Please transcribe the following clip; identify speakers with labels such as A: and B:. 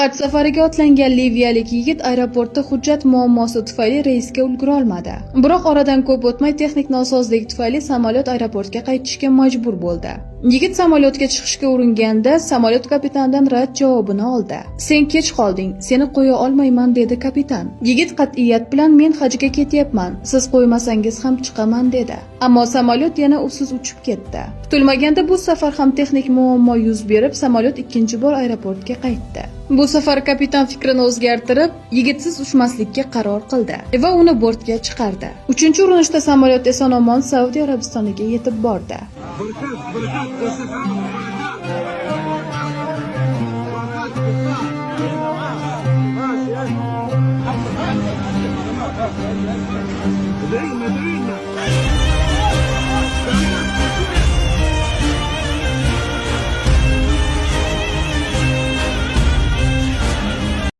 A: Haj safariga otlangan liviyalik yigit aeroportda hujjat muammosi tufayli reysga ulgura olmadi. Biroq oradan ko'p o'tmay texnik nosozlik tufayli samolyot aeroportga qaytishga majbur bo'ldi. Yigit samolyotga chiqishga uringanda samolyot kapitanidan rad javobini oldi. "Sen kech qolding, seni qo'ya olmayman", dedi kapitan. Yigit qat'iyat bilan "Men hajga ketyapman, siz qo'ymasangiz ham chiqaman", dedi. Ammo samolyot yana usiz uchib ketdi. Kutilmaganda bu safar ham texnik muammo yuz berib, samolyot ikkinchi bor aeroportga qaytdi. Bu safar kapitan fikrini o'zgartirib, yigitsiz uchmaslikka qaror qildi va uni bortga chiqardi. 3-urinishda samolyot eson-omon Saudiya Arabistoniga yetib bordi.